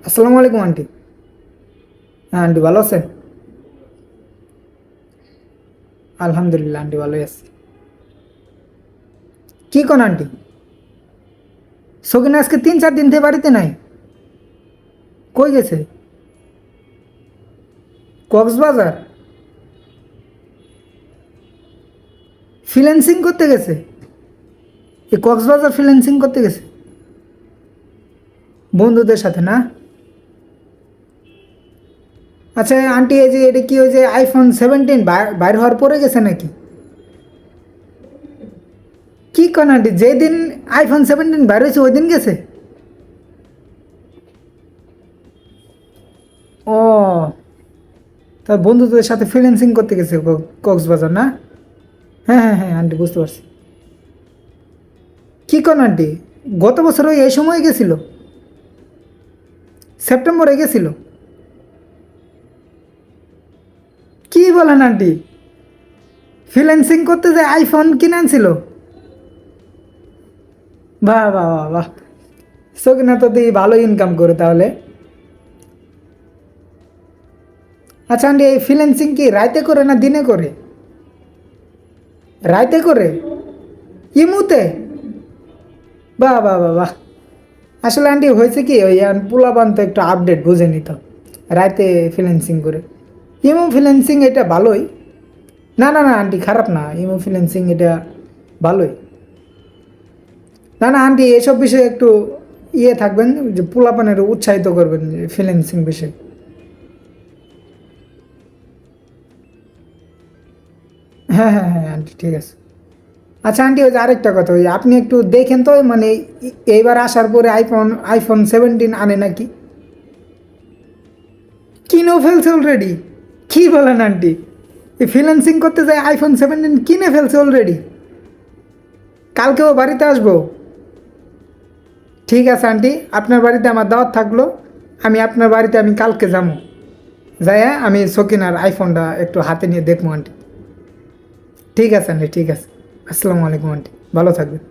আসসালামু আলাইকুম আন্টি। হ্যাঁ আন্টি, ভালো আছেন? আলহামদুলিল্লাহ আন্টি, ভালোই আছি। কি কোন আন্টি? সকিনা আজকে 3-4 দিন থেকে বাড়িতে নাই। কই গেছে? কক্সবাজার? ফ্রিল্যান্সিং করতে গেছে? এই কক্সবাজার ফ্রিল্যান্সিং করতে গেছে বন্ধুদের সাথে না? আচ্ছা আন্টি, এই যে এটা কি ওই যে iPhone 17 বাইর হওয়ার পরে গেছে নাকি? কি কোন আন্টি, যেদিন iPhone 17 বাইর হয়েছে ওই দিন গেছে? ও, তার বন্ধুদের সাথে ফ্রিল্যান্সিং করতে গেছে কক্সবাজার না? হ্যাঁ হ্যাঁ হ্যাঁ আন্টি, বুঝতে পারছি। কি কোন আন্টি, গত বছর ওই এই সময় গেছিল? সেপ্টেম্বরে গেছিল? কি বলেন আন্টি, ফ্রিল্যান্সিং করতে যে আইফোন কিনে আনছিল? বাহ বাহ বাহ বাহ। সকিনা তো দিয়ে ভালো ইনকাম করে তাহলে। আচ্ছা আন্টি, এই ফ্রিল্যান্সিং কি রাইতে করে না দিনে করে? রাইতে করে? ইমুতে? বাহ বাহ বাহ বাহ। আসলে আন্টি হয়েছে কি, ওই পোলাপান তো একটু আপডেট বুঝে নিত, রাইতে ফ্রিল্যান্সিং করে। ইমো ফ্রিল্যান্সিং এটা ভালোই। না না না আন্টি, খারাপ না, ইমো ফ্রিল্যান্সিং এটা ভালোই। না না আন্টি, এসব বিষয়ে একটু থাকবেন, যে পোলাপানের উৎসাহিত করবেন যে ফ্রিল্যান্সিং বিষয়ে। হ্যাঁ হ্যাঁ হ্যাঁ আন্টি, ঠিক আছে। আচ্ছা আন্টি, ওই যে আরেকটা কথা, ওই আপনি একটু দেখেন তো, মানে এইবার আসার পরে iPhone 17 আনে নাকি? কিনেও ফেলছে অলরেডি? কি বলেন আন্টি, এই ফ্রিল্যান্সিং করতে যায় iPhone 17 কিনে ফেলছে অলরেডি? কালকেও বাড়িতে আসবো? ঠিক আছে আন্টি, আপনার বাড়িতে আমার দাওয়াত থাকলো। আমি আপনার বাড়িতে কালকে যাবো। যাই, আমি সকিনার আইফোনটা একটু হাতে নিয়ে দেখবো আন্টি। ঠিক আছে আন্টি, ঠিক আছে। আসসালামু আলাইকুম আন্টি, ভালো থাকবেন।